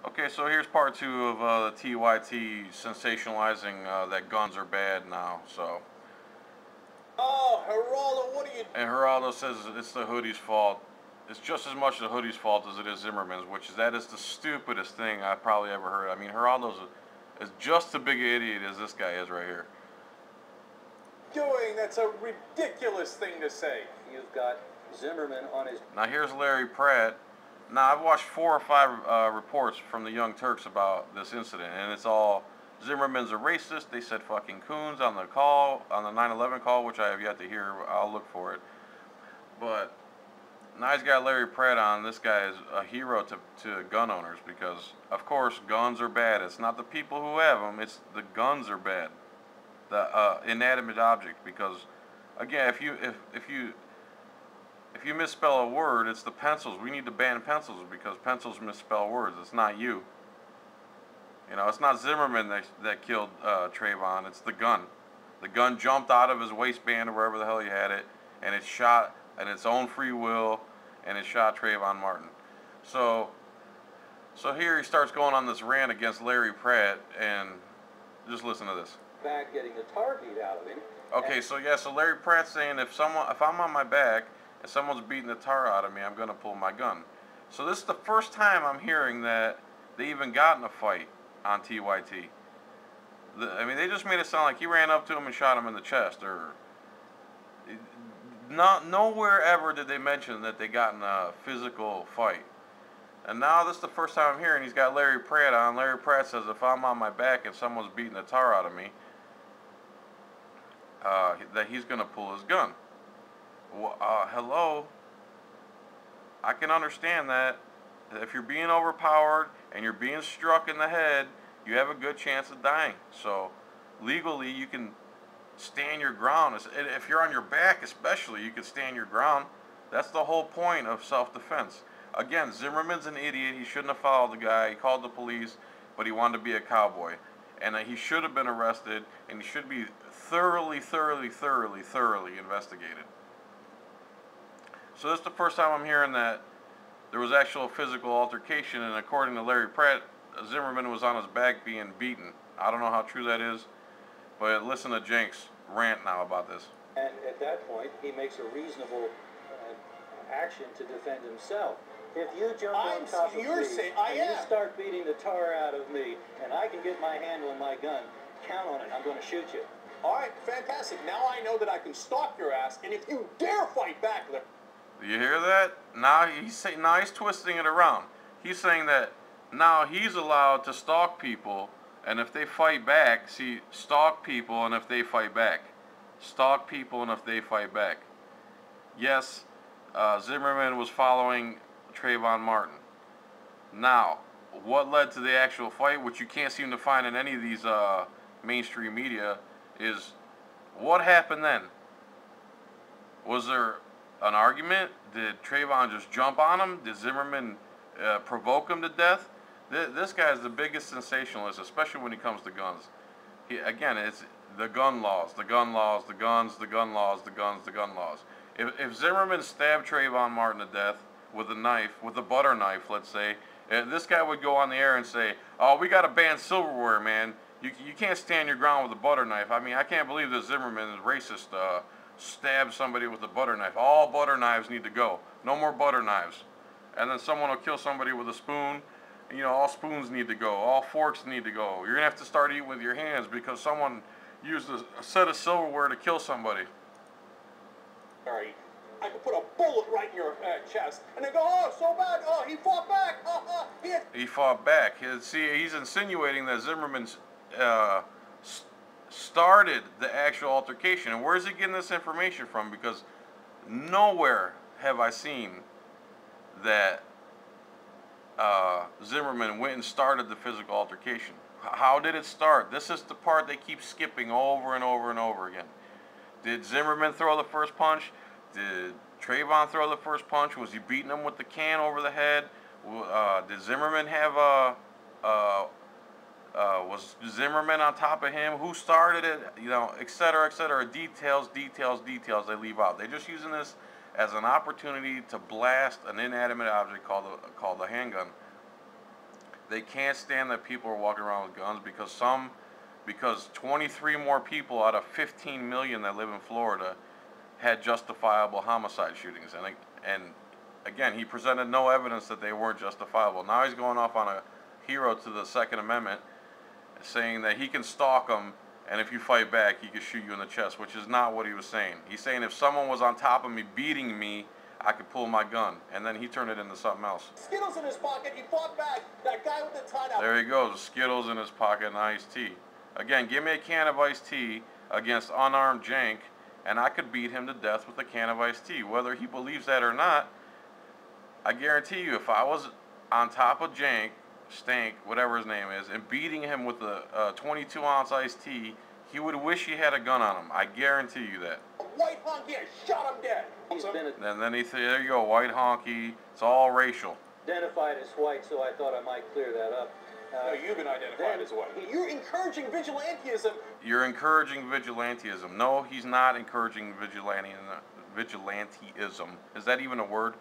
Okay, so here's part two of the TYT sensationalizing that guns are bad now. So, Oh, Geraldo, what are you? and Geraldo says it's the hoodie's fault. It's just as much the hoodie's fault as it is Zimmerman's, that is the stupidest thing I've probably ever heard. I mean, is just as big an idiot as this guy is right here. Doing? That's a ridiculous thing to say. You've got Zimmerman on his... Now here's Larry Pratt. Now I've watched 4 or 5 reports from the Young Turks about this incident, and it's all Zimmerman's a racist. They said fucking coons on the call, on the 9/11 call, which I have yet to hear. I'll look for it. But now he's got Larry Pratt on. This guy is a hero to gun owners because, of course, guns are bad. It's not the people who have them. It's the guns are bad. The inanimate object, because again, if you misspell a word, it's the pencils. We need to ban pencils because pencils misspell words. It's not you. You know, it's not Zimmerman that killed Trayvon. It's the gun. The gun jumped out of his waistband or wherever the hell he had it, and it shot at its own free will, and it shot Trayvon Martin. So here he starts going on this rant against Larry Pratt, and just listen to this. Back getting the tar beat out of him. Okay, so Larry Pratt's saying if I'm on my back and someone's beating the tar out of me, I'm gonna pull my gun. So this is the first time I'm hearing that they even got in a fight on TYT. I mean, they just made it sound like he ran up to him and shot him in the chest, or nowhere ever did they mention that they got in a physical fight. And now this is the first time I'm hearing he's got Larry Pratt on. Larry Pratt says if I'm on my back and someone's beating the tar out of me, that he's going to pull his gun. Well, hello? I can understand that. If you're being overpowered and you're being struck in the head, you have a good chance of dying. So legally you can stand your ground. If you're on your back especially, you can stand your ground. That's the whole point of self-defense. Again, Zimmerman's an idiot. He shouldn't have followed the guy. He called the police, but he wanted to be a cowboy. And he should have been arrested, and he should be thoroughly investigated. So this is the first time I'm hearing that there was actual physical altercation, and according to Larry Pratt, Zimmerman was on his back being beaten. I don't know how true that is, but listen to Jenks rant now about this. And at that point, he makes a reasonable action to defend himself. If you jump on top of me and you start beating the tar out of me, and I can get my hand on my gun, count on it. I'm going to shoot you. All right, fantastic. Now I know that I can stalk your ass, and if you dare fight back, do you hear that? Now he's twisting it around. He's saying that now he's allowed to stalk people, and if they fight back, stalk people, and if they fight back, stalk people, and if they fight back. Yes, Zimmerman was following Trayvon Martin. Now, what led to the actual fight, which you can't seem to find in any of these mainstream media, is what happened then? Was there an argument? Did Trayvon just jump on him? Did Zimmerman provoke him to death? This guy is the biggest sensationalist, especially when it comes to guns. Again, it's the gun laws, the gun laws, the guns, the gun laws, the guns, the gun laws. If Zimmerman stabbed Trayvon Martin to death with a knife, with a butter knife, let's say, this guy would go on the air and say, "Oh, we got to ban silverware, man. You can't stand your ground with a butter knife." I mean, I can't believe that Zimmerman is racist. Stabbed somebody with a butter knife. All butter knives need to go. No more butter knives. And then someone will kill somebody with a spoon. You know, all spoons need to go. All forks need to go. You're gonna have to start eating with your hands because someone used a set of silverware to kill somebody. all right, I could put a bullet right in your chest, and they go, "Oh, so bad. Oh, he fought back. He fought back. See, he's insinuating that Zimmerman started the actual altercation. And where's he getting this information from? Because nowhere have I seen that Zimmerman went and started the physical altercation. How did it start? This is the part they keep skipping over and over and over again. Did Zimmerman throw the first punch? Did Trayvon throw the first punch? Was he beating him with the can over the head? Did Zimmerman have was Zimmerman on top of him? Who started it? You know, et cetera, et cetera. Details they leave out. They're just using this as an opportunity to blast an inanimate object called a handgun. they can't stand that people are walking around with guns because 23 more people out of 15 million that live in Florida had justifiable homicide shootings. And again, he presented no evidence that they weren't justifiable. Now he's going off on a hero to the Second Amendment, saying that he can stalk them, and if you fight back, he can shoot you in the chest, which is not what he was saying. He's saying if someone was on top of me beating me, I could pull my gun, and then he turned it into something else. Skittles in his pocket, he fought back. That guy with the tie-down. There he goes, Skittles in his pocket and iced tea. Again, give me a can of iced tea against unarmed jank, and I could beat him to death with a can of iced tea. Whether he believes that or not, I guarantee you, if I was on top of jank, Stank, whatever his name is, and beating him with a 22-ounce iced tea, he would wish he had a gun on him. I guarantee you that. White honky, shot him dead. And then he said, there you go, white honky. It's all racial. Identified as white, so I thought I might clear that up. No, you've been identified as white. You're encouraging vigilantism. You're encouraging vigilantism. No, he's not encouraging vigilantism. Is that even a word?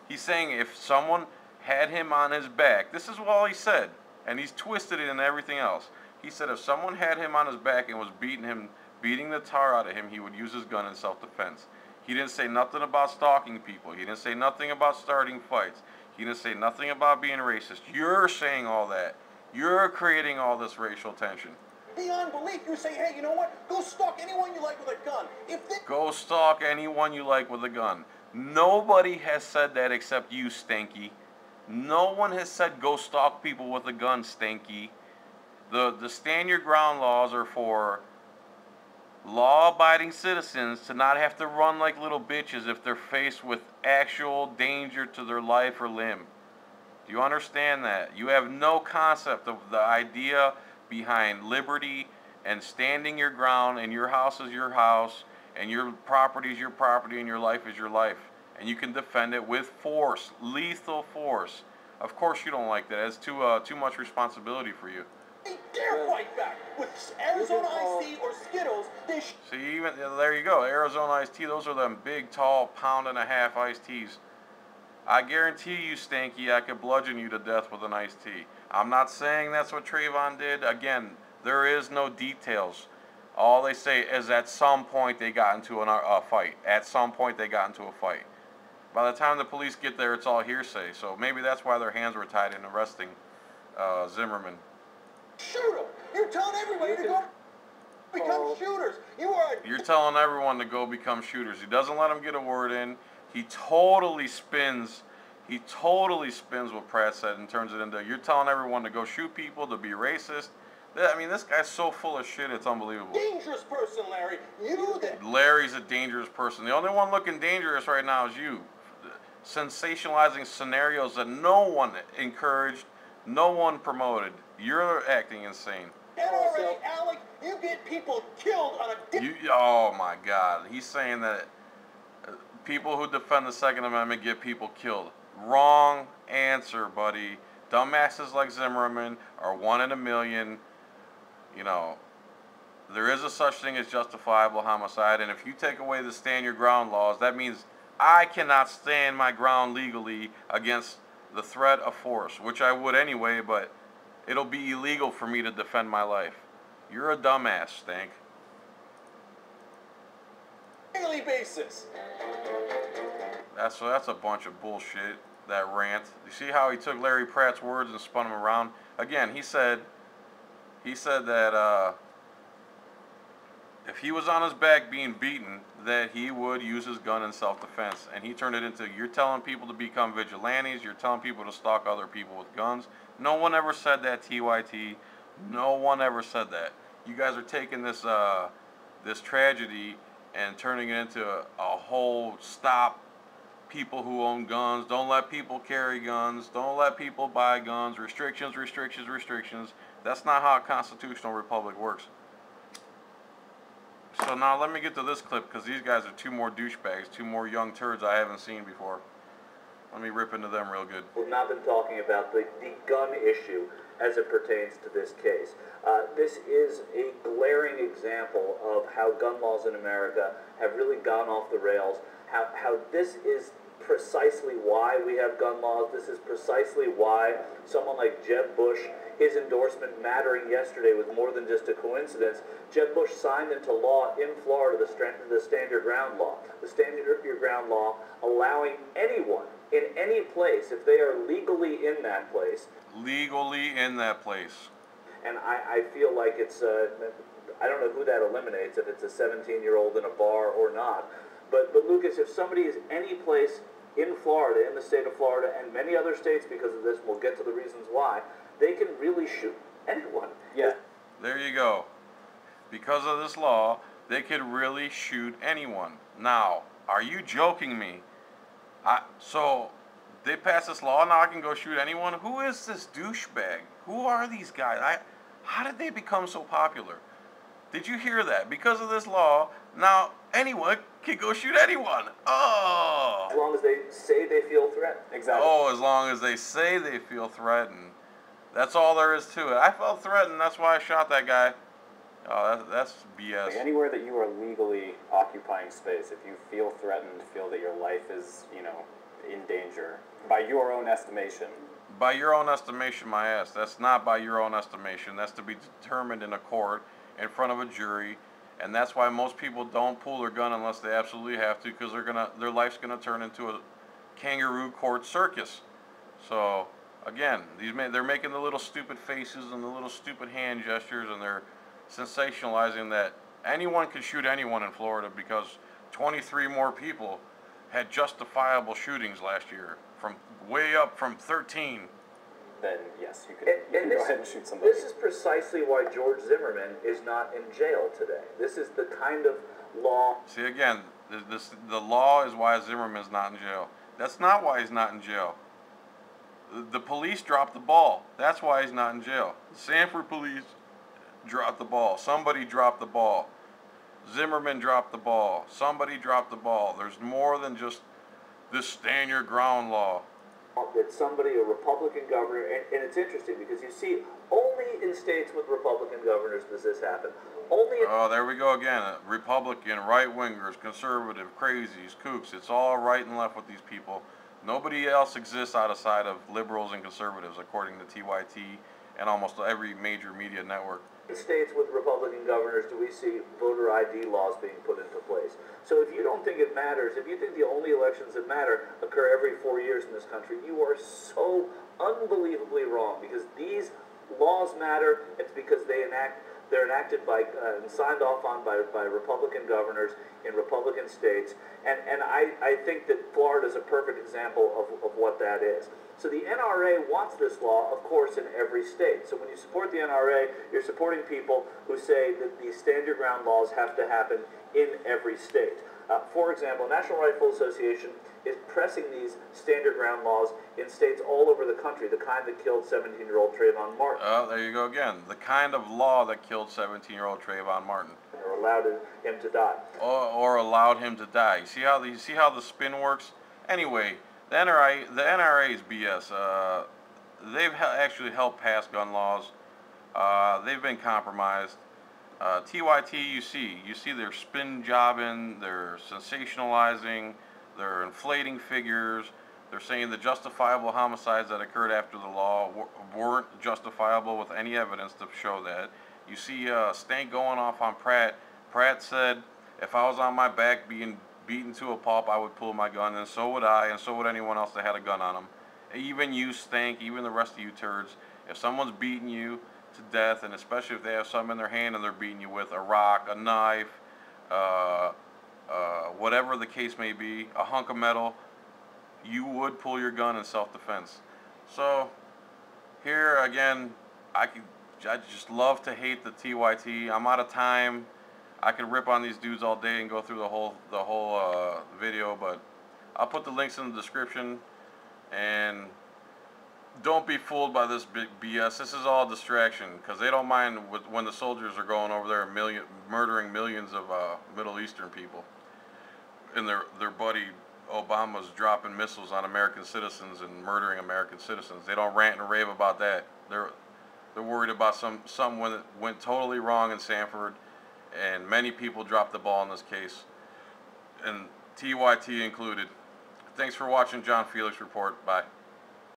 He's saying if someone had him on his back, this is all he said, and he's twisted it and everything else. He said if someone had him on his back and was beating the tar out of him, he would use his gun in self-defense. He didn't say nothing about stalking people. He didn't say nothing about starting fights. He didn't say nothing about being racist. You're saying all that. You're creating all this racial tension. Beyond belief, you say, hey, you know what? Go stalk anyone you like with a gun. Go stalk anyone you like with a gun. Nobody has said that except you, Stanky. No one has said go stalk people with a gun, Stanky. The stand your ground laws are for law-abiding citizens to not have to run like little bitches if they're faced with actual danger to their life or limb. Do you understand that? You have no concept of the idea behind liberty and standing your ground, and your house is your house, and your property is your property, and your life is your life. And you can defend it with force, lethal force. Of course you don't like that. It's too much responsibility for you. They dare fight back with Arizona iced tea or Skittles. See, even there you go, Arizona iced tea. Those are them big, tall, pound-and-a-half iced teas. I guarantee you, Stanky, I could bludgeon you to death with an iced tea. I'm not saying that's what Trayvon did. Again, there is no details. All they say is at some point they got into a fight. At some point they got into a fight. By the time the police get there, it's all hearsay. So maybe that's why their hands were tied in arresting Zimmerman. Shoot them! You're telling everybody to go become shooters. You're telling everyone to go become shooters. He doesn't let them get a word in. He totally spins what Pratt said and turns it into, you're telling everyone to go shoot people, to be racist. I mean, this guy's so full of shit, it's unbelievable. Dangerous person, Larry. Larry's a dangerous person. The only one looking dangerous right now is you. Sensationalizing scenarios that no one encouraged, no one promoted. You're acting insane. NRA, Alec, you get people killed on a oh my God. He's saying that people who defend the Second Amendment get people killed. Wrong answer, buddy. Dumbasses like Zimmerman are 1 in a million. You know, there is a such thing as justifiable homicide, and if you take away the stand your ground laws, that means I cannot stand my ground legally against the threat of force, which I would anyway, but it'll be illegal for me to defend my life. You're a dumbass, Stank. Daily basis. That's a bunch of bullshit, that rant. You see how he took Larry Pratt's words and spun them around? Again, he said that if he was on his back being beaten, that he would use his gun in self-defense. And he turned it into, you're telling people to become vigilantes, you're telling people to stalk other people with guns. No one ever said that, TYT. No one ever said that. You guys are taking this this tragedy and turning it into a whole stop people who own guns, don't let people carry guns, don't let people buy guns, restrictions, restrictions, restrictions. That's not how a constitutional republic works. So now let me get to this clip, because these guys are two more douchebags, two more young turds I haven't seen before. Let me rip into them real good. We've not been talking about the gun issue as it pertains to this case. This is a glaring example of how gun laws in America have really gone off the rails, how this is precisely why we have gun laws. This is precisely why someone like Jeb Bush, his endorsement mattering yesterday was more than just a coincidence. Jeb Bush signed into law in Florida the Stand Your Ground law. The Stand Your Ground law allowing anyone in any place, if they are legally in that place. Legally in that place. And I feel like it's, I don't know who that eliminates, if it's a 17-year-old in a bar or not. But Lucas, if somebody is any place in Florida, in the state of Florida, and many other states because of this, we'll get to the reasons why, they can really shoot anyone. Yeah. There you go. Because of this law, they could really shoot anyone. Now, are you joking me? So they passed this law, now I can go shoot anyone? Who is this douchebag? Who are these guys? How did they become so popular? Did you hear that? Because of this law, now anyone can go shoot anyone. Oh! As long as they say they feel threatened. Exactly. Oh, as long as they say they feel threatened. That's all there is to it. I felt threatened, that's why I shot that guy. Oh, that's BS. Like anywhere that you are legally occupying space, if you feel threatened, feel that your life is, in danger, by your own estimation. By your own estimation, my ass. That's not by your own estimation. That's to be determined in a court, in front of a jury, and that's why most people don't pull their gun unless they absolutely have to, because their life's gonna turn into a kangaroo court circus. So again, they're making the little stupid faces and the little stupid hand gestures, and they're sensationalizing that anyone can shoot anyone in Florida because 23 more people had justifiable shootings last year, from way up from 13. Then yes, you can go ahead and shoot somebody. This is precisely why George Zimmerman is not in jail today. This is the kind of law. See, again, the law is why Zimmerman's not in jail. That's not why he's not in jail. The police dropped the ball. That's why he's not in jail. The Sanford police dropped the ball. Somebody dropped the ball. Zimmerman dropped the ball. Somebody dropped the ball. There's more than just this stand your ground law. That somebody, a Republican governor, and it's interesting because you see only in states with Republican governors does this happen. Only in oh, there we go again. Republican, right-wingers, conservative, crazies, kooks. It's all right and left with these people. Nobody else exists outside of liberals and conservatives, according to TYT and almost every major media network. In states with Republican governors do we see voter ID laws being put into place. So if you don't think it matters, if you think the only elections that matter occur every 4 years in this country, you are so unbelievably wrong, because these laws matter. It's because they're enacted by and signed off on by Republican governors in Republican states, and I think that Florida is a perfect example of what that is. So the NRA wants this law, of course, in every state. So when you support the NRA, you're supporting people who say that these stand your ground laws have to happen in every state. For example, National Rifle Association is pressing these stand your ground laws in states all over the country, the kind that killed 17-year-old Trayvon Martin. Oh, there you go again. The kind of law that killed 17-year-old Trayvon Martin. Or allowed him to die. Or allowed him to die. You see how the spin works? Anyway, the NRA is BS. They've actually helped pass gun laws. They've been compromised. TYT, you see they're spin jobbing, they're sensationalizing, they're inflating figures. They're saying the justifiable homicides that occurred after the law weren't justifiable with any evidence to show that. You see Stank going off on Pratt. Pratt said, if I was on my back being beaten to a pulp, I would pull my gun, and so would I, and so would anyone else that had a gun on them. Even you, Stank, even the rest of you turds. If someone's beating you to death, and especially if they have something in their hand and they're beating you with a rock, a knife, whatever the case may be, a hunk of metal, you would pull your gun in self-defense. So here again, I just love to hate the TYT. I'm out of time. I could rip on these dudes all day and go through the whole video, but I'll put the links in the description. And don't be fooled by this big BS. This is all distraction, because they don't mind when the soldiers are going over there and murdering millions of Middle Eastern people. And their buddy Obama's dropping missiles on American citizens and murdering American citizens. They don't rant and rave about that. They're worried about something that went totally wrong in Sanford, and many people dropped the ball in this case, and TYT included. Thanks for watching John Filax Report. Bye.